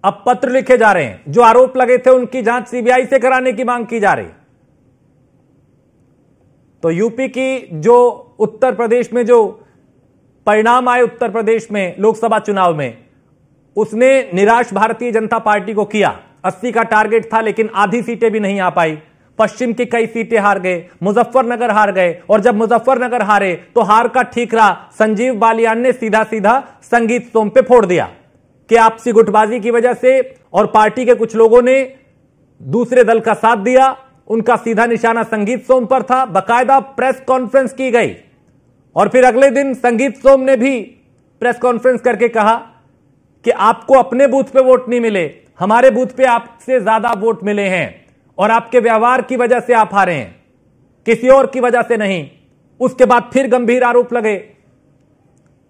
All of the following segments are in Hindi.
अब पत्र लिखे जा रहे हैं, जो आरोप लगे थे उनकी जांच सीबीआई से कराने की मांग की जा रही। तो यूपी की जो उत्तर प्रदेश में जो परिणाम आए उत्तर प्रदेश में लोकसभा चुनाव में, उसने निराश भारतीय जनता पार्टी को किया। 80 का टारगेट था, लेकिन आधी सीटें भी नहीं आ पाई। पश्चिम की कई सीटें हार गए, मुजफ्फरनगर हार गए, और जब मुजफ्फरनगर हारे तो हार का ठीकरा संजीव बालियान ने सीधा सीधा संगीत सोम पे फोड़ दिया कि आपसी गुटबाजी की वजह से और पार्टी के कुछ लोगों ने दूसरे दल का साथ दिया, उनका सीधा निशाना संगीत सोम पर था। बकायदा प्रेस कॉन्फ्रेंस की गई और फिर अगले दिन संगीत सोम ने भी प्रेस कॉन्फ्रेंस करके कहा कि आपको अपने बूथ पे वोट नहीं मिले, हमारे बूथ पे आपसे ज्यादा वोट मिले हैं और आपके व्यवहार की वजह से आप हारे हैं, किसी और की वजह से नहीं। उसके बाद फिर गंभीर आरोप लगे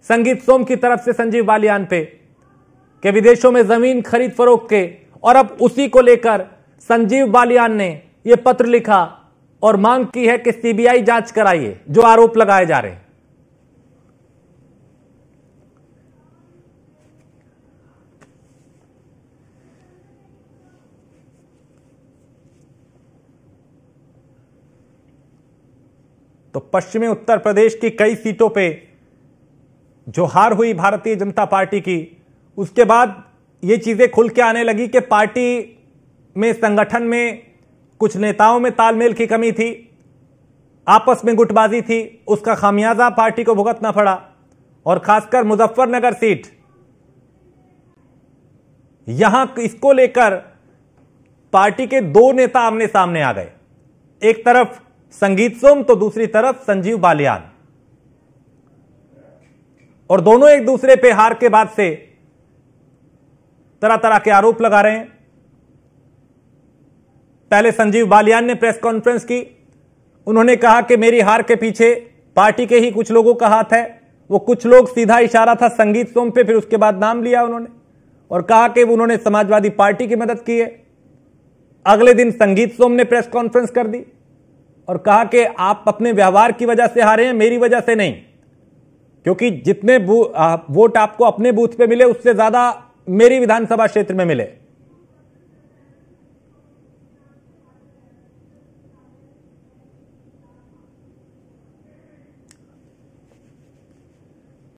संगीत सोम की तरफ से संजीव बालियान पे कि विदेशों में जमीन खरीद फरोख्त के, और अब उसी को लेकर संजीव बालियान ने यह पत्र लिखा और मांग की है कि सीबीआई जांच कराइए जो आरोप लगाए जा रहे हैं। तो पश्चिमी उत्तर प्रदेश की कई सीटों पे जो हार हुई भारतीय जनता पार्टी की, उसके बाद ये चीजें खुल के आने लगी कि पार्टी में, संगठन में कुछ नेताओं में तालमेल की कमी थी, आपस में गुटबाजी थी, उसका खामियाजा पार्टी को भुगतना पड़ा। और खासकर मुजफ्फरनगर सीट, यहां इसको लेकर पार्टी के दो नेता आमने सामने आ गए, एक तरफ संगीत सोम तो दूसरी तरफ संजीव बालियान, और दोनों एक दूसरे पे हार के बाद से तरह तरह के आरोप लगा रहे हैं। पहले संजीव बालियान ने प्रेस कॉन्फ्रेंस की, उन्होंने कहा कि मेरी हार के पीछे पार्टी के ही कुछ लोगों का हाथ है। वो कुछ लोग सीधा इशारा था संगीत सोम पे, फिर उसके बाद नाम लिया उन्होंने और कहा कि उन्होंने समाजवादी पार्टी की मदद की है। अगले दिन संगीत सोम ने प्रेस कॉन्फ्रेंस कर दी और कहा कि आप अपने व्यवहार की वजह से हारे हैं, मेरी वजह से नहीं, क्योंकि जितने वोट आपको अपने बूथ पे मिले उससे ज्यादा मेरी विधानसभा क्षेत्र में मिले।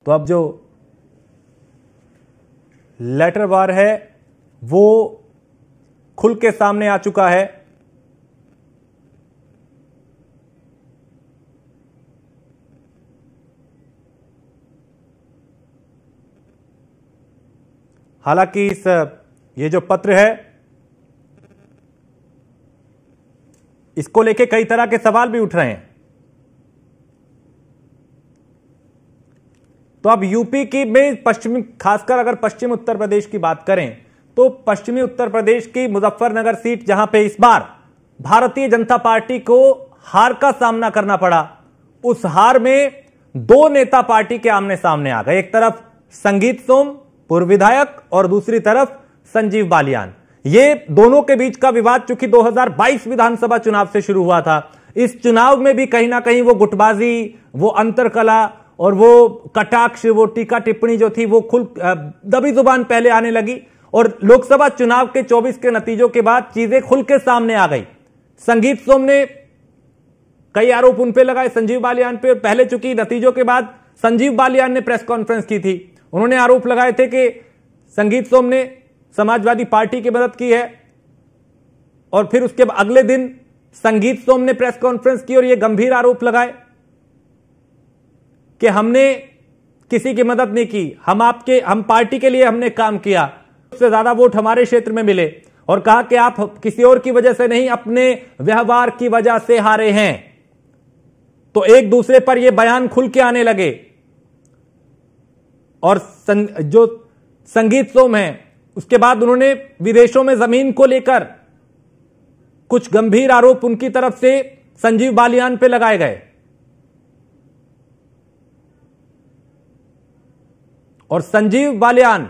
तो अब जो लेटर वार है वो खुल के सामने आ चुका है। हालांकि ये जो पत्र है इसको लेके कई तरह के सवाल भी उठ रहे हैं। तो अब यूपी की में पश्चिमी, खासकर अगर पश्चिम उत्तर प्रदेश की बात करें तो पश्चिमी उत्तर प्रदेश की मुजफ्फरनगर सीट, जहां पे इस बार भारतीय जनता पार्टी को हार का सामना करना पड़ा, उस हार में दो नेता पार्टी के आमने सामने आ गए। एक तरफ संगीत सोम पूर्व विधायक और दूसरी तरफ संजीव बालियान। ये दोनों के बीच का विवाद चूंकि 2022 विधानसभा चुनाव से शुरू हुआ था, इस चुनाव में भी कहीं ना कहीं वो गुटबाजी, वो अंतरकला और वो कटाक्ष, वो टीका टिप्पणी जो थी वो दबी जुबान पहले आने लगी। और लोकसभा चुनाव के 24 के नतीजों के बाद चीजें खुल के सामने आ गई। संगीत सोम ने कई आरोप उन पे लगाए संजीव बालियान पे। पहले चूंकि नतीजों के बाद संजीव बालियान ने प्रेस कॉन्फ्रेंस की थी, उन्होंने आरोप लगाए थे कि संगीत सोम ने समाजवादी पार्टी की मदद की है। और फिर उसके अगले दिन संगीत सोम ने प्रेस कॉन्फ्रेंस की और यह गंभीर आरोप लगाए कि हमने किसी की मदद नहीं की, हम पार्टी के लिए हमने काम किया, उससे ज्यादा वोट हमारे क्षेत्र में मिले, और कहा कि आप किसी और की वजह से नहीं, अपने व्यवहार की वजह से हारे हैं। तो एक दूसरे पर यह बयान खुल के आने लगे। और जो संगीत सोम है उसके बाद उन्होंने विदेशों में जमीन को लेकर कुछ गंभीर आरोप उनकी तरफ से संजीव बालियान पे लगाए गए। और संजीव बालियान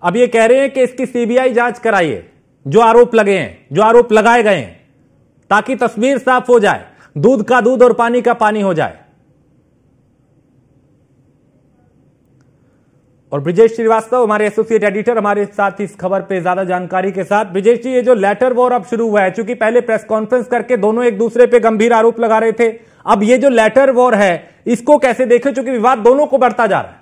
अब ये कह रहे हैं कि इसकी सीबीआई जांच कराइए जो आरोप लगे हैं, जो आरोप लगाए गए हैं, ताकि तस्वीर साफ हो जाए, दूध का दूध और पानी का पानी हो जाए। और ब्रिजेश श्रीवास्तव हमारे एसोसिएट एडिटर हमारे साथ इस खबर पे ज्यादा जानकारी के साथ। ब्रिजेश जी, ये जो लेटर वॉर अब शुरू हुआ है, चूंकि पहले प्रेस कॉन्फ्रेंस करके दोनों एक दूसरे पे गंभीर आरोप लगा रहे थे, अब ये जो लेटर वॉर है इसको कैसे देखें, चूंकि विवाद दोनों को बढ़ता जा रहा है?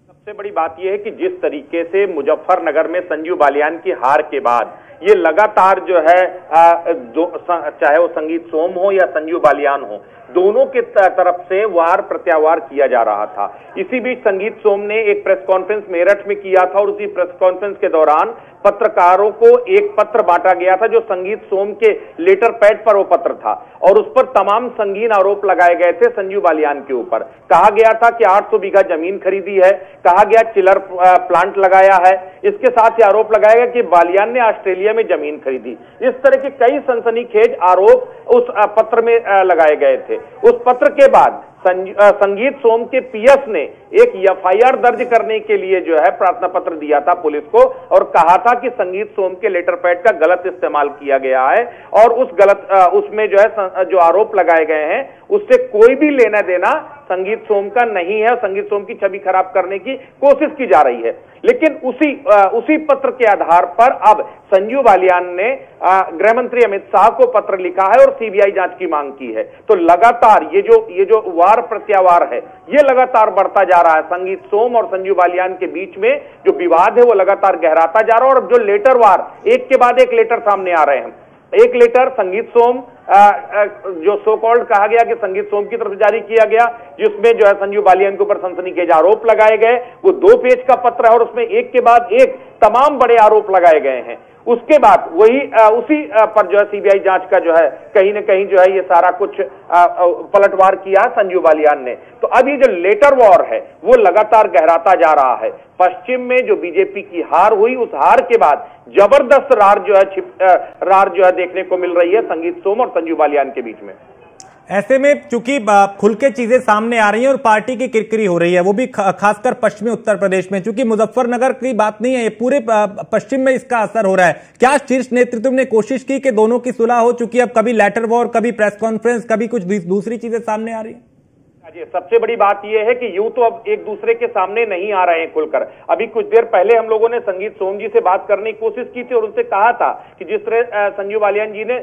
सबसे बड़ी बात यह है कि जिस तरीके से मुजफ्फरनगर में संजीव बालियान की हार के बाद ये लगातार जो है चाहे वो संगीत सोम हो या संजीव बालियान हो, दोनों के तरफ से वार प्रत्यावार किया जा रहा था। इसी बीच संगीत सोम ने एक प्रेस कॉन्फ्रेंस मेरठ में किया था और उसी प्रेस कॉन्फ्रेंस के दौरान पत्रकारों को एक पत्र बांटा गया था जो संगीत सोम के लेटर पैड पर वो पत्र था और उस पर तमाम संगीन आरोप लगाए गए थे संजीव बालियान के ऊपर। कहा गया था कि 800 बीघा जमीन खरीदी है, कहा गया चिलर प्लांट लगाया है, इसके साथ ही आरोप लगाया गया कि बालियान ने ऑस्ट्रेलिया में जमीन खरीदी। इस तरह के कई सनसनीखेज आरोप उस पत्र में लगाए गए थे। उस पत्र के बाद संगीत सोम के पीएस ने एक एफआईआर दर्ज करने के लिए जो है प्रार्थना पत्र दिया था पुलिस को और कहा था कि संगीत सोम के लेटर पैड का गलत इस्तेमाल किया गया है और उसमें जो है जो आरोप लगाए गए हैं उससे कोई भी लेना देना संगीत सोम का नहीं है। संगीत सोम की छवि खराब करने की कोशिश की जा रही है। लेकिन उसी पत्र के आधार पर अब संजीव बालियान ने गृह मंत्री अमित शाह को पत्र लिखा है और सीबीआई जांच की मांग की है। तो लगातार ये जो वार प्रत्यावार है ये लगातार बढ़ता जा रहा है। संगीत सोम और संजीव बालियान के बीच में जो विवाद है वो लगातार गहराता जा रहा है और जो लेटर वार एक के बाद एक लेटर सामने आ रहे हैं। एक लेटर संगीत सोम जो सो कॉल्ड कहा गया कि संगीत सोम की तरफ से जारी किया गया जिसमें जो है संजीव बालियान के ऊपर सनसनीखेज आरोप लगाए गए, वो 2 पेज का पत्र है और उसमें एक के बाद एक तमाम बड़े आरोप लगाए गए हैं। उसके बाद उसी पर जो है सीबीआई जांच का जो है कहीं न कहीं जो है ये सारा कुछ पलटवार किया संजीव बालियान ने। तो अब ये जो लेटर वॉर है वो लगातार गहराता जा रहा है। पश्चिम में जो बीजेपी की हार हुई, उस हार के बाद जबरदस्त रार जो है देखने को मिल रही है संगीत सोम और संजीव बालियान के बीच में। ऐसे में चूंकि खुल के चीजें सामने आ रही हैं और पार्टी की किरकिरी हो रही है, वो भी खासकर पश्चिमी उत्तर प्रदेश में, चूंकि मुजफ्फरनगर की बात नहीं है, ये पूरे पश्चिम में इसका असर हो रहा है। क्या शीर्ष नेतृत्व ने कोशिश की कि दोनों की सुलह हो, चूंकि अब कभी लेटर वॉर, कभी प्रेस कॉन्फ्रेंस, कभी कुछ दूसरी चीजें सामने आ रही है? सबसे बड़ी बात यह है कि यूं तो अब एक दूसरे के सामने नहीं आ रहे हैं खुलकर। अभी कुछ देर पहले हम लोगों ने संगीत सोम जी से बात करने की कोशिश की थी और उनसे कहा था कि जिस तरह संजीव बालियान जी ने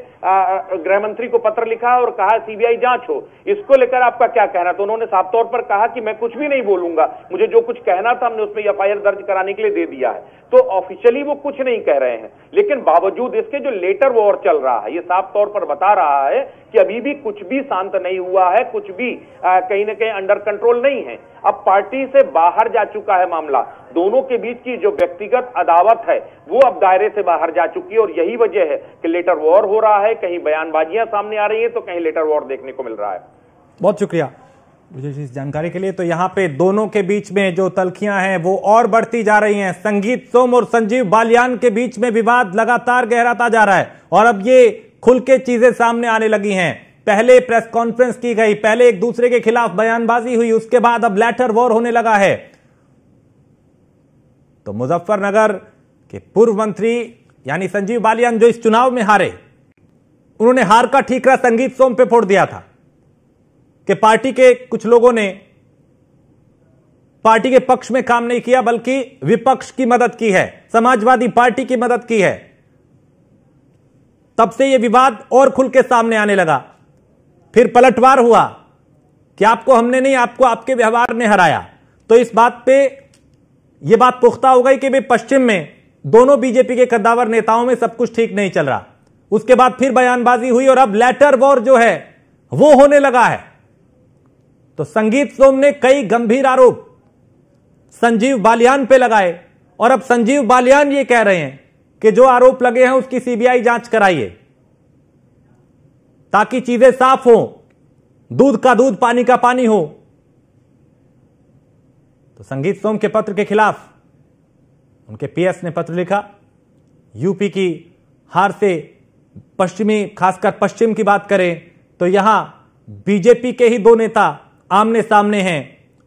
गृह मंत्री को पत्र लिखा और कहा सीबीआई जांच हो, इसको लेकर आपका क्या कहना? तो उन्होंने साफ तौर पर कहा कि मैं कुछ भी नहीं बोलूंगा, मुझे जो कुछ कहना था हमने उसमें एफआईआर दर्ज कराने के लिए दे दिया है। तो ऑफिशियली वो कुछ नहीं कह रहे हैं, लेकिन बावजूद इसके जो लेटर वॉर चल रहा है ये साफ तौर पर बता रहा है कि अभी भी कुछ भी शांत नहीं हुआ है, कुछ भी कहीं ना कहीं अंडर कंट्रोल नहीं है। अब पार्टी से बाहर जा चुका है मामला, दोनों के बीच की जो व्यक्तिगत अदावत है वो अब दायरे से बाहर जा चुकी है और यही वजह है कि लेटर वॉर हो रहा है। कहीं बयानबाजियां सामने आ रही है तो कहीं लेटर वॉर देखने को मिल रहा है। बहुत शुक्रिया मुझे इस जानकारी के लिए। तो यहाँ पे दोनों के बीच में जो तल्खियां हैं वो और बढ़ती जा रही हैं। संगीत सोम और संजीव बालियान के बीच में विवाद लगातार गहराता जा रहा है और अब ये खुल के चीजें सामने आने लगी हैं। पहले प्रेस कॉन्फ्रेंस की गई, पहले एक दूसरे के खिलाफ बयानबाजी हुई, उसके बाद अब लेटर वॉर होने लगा है। तो मुजफ्फरनगर के पूर्व मंत्री यानी संजीव बालियान जो इस चुनाव में हारे, उन्होंने हार का ठीकरा संगीत सोम पे फोड़ दिया था कि पार्टी के कुछ लोगों ने पार्टी के पक्ष में काम नहीं किया बल्कि विपक्ष की मदद की है, समाजवादी पार्टी की मदद की है। तब से यह विवाद और खुल के सामने आने लगा। फिर पलटवार हुआ कि आपको हमने नहीं, आपको आपके व्यवहार ने हराया। तो इस बात पे यह बात पुख्ता हो गई कि भाई पश्चिम में दोनों बीजेपी के कद्दावर नेताओं में सब कुछ ठीक नहीं चल रहा। उसके बाद फिर बयानबाजी हुई और अब लेटर वॉर जो है वो होने लगा है। तो संगीत सोम ने कई गंभीर आरोप संजीव बालियान पे लगाए और अब संजीव बालियान ये कह रहे हैं कि जो आरोप लगे हैं उसकी सीबीआई जांच कराइए ताकि चीजें साफ हो, दूध का दूध पानी का पानी हो। तो संगीत सोम के पत्र के खिलाफ उनके पीएस ने पत्र लिखा। यूपी की हार से पश्चिमी, खासकर पश्चिम की बात करें तो यहां बीजेपी के ही 2 नेता आमने सामने हैं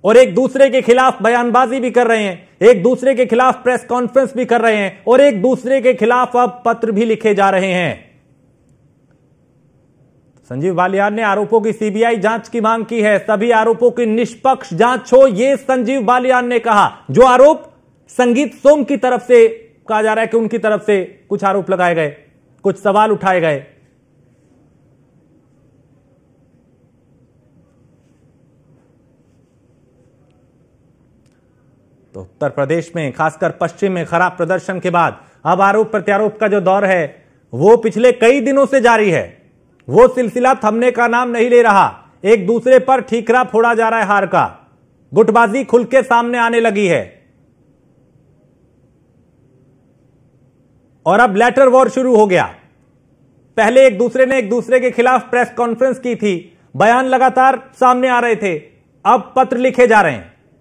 और एक दूसरे के खिलाफ बयानबाजी भी कर रहे हैं, एक दूसरे के खिलाफ प्रेस कॉन्फ्रेंस भी कर रहे हैं और एक दूसरे के खिलाफ अब पत्र भी लिखे जा रहे हैं। संजीव बालियान ने आरोपों की सीबीआई जांच की मांग की है। सभी आरोपों की निष्पक्ष जांच हो, यह संजीव बालियान ने कहा। जो आरोप संगीत सोम की तरफ से कहा जा रहा है कि उनकी तरफ से कुछ आरोप लगाए गए, कुछ सवाल उठाए गए। तो उत्तर प्रदेश में, खासकर पश्चिम में खराब प्रदर्शन के बाद अब आरोप प्रत्यारोप का जो दौर है वो पिछले कई दिनों से जारी है। वो सिलसिला थमने का नाम नहीं ले रहा। एक दूसरे पर ठीकरा फोड़ा जा रहा है हार का। गुटबाजी खुल के सामने आने लगी है और अब लेटर वॉर शुरू हो गया। पहले एक दूसरे ने एक दूसरे के खिलाफ प्रेस कॉन्फ्रेंस की थी, बयान लगातार सामने आ रहे थे, अब पत्र लिखे जा रहे हैं।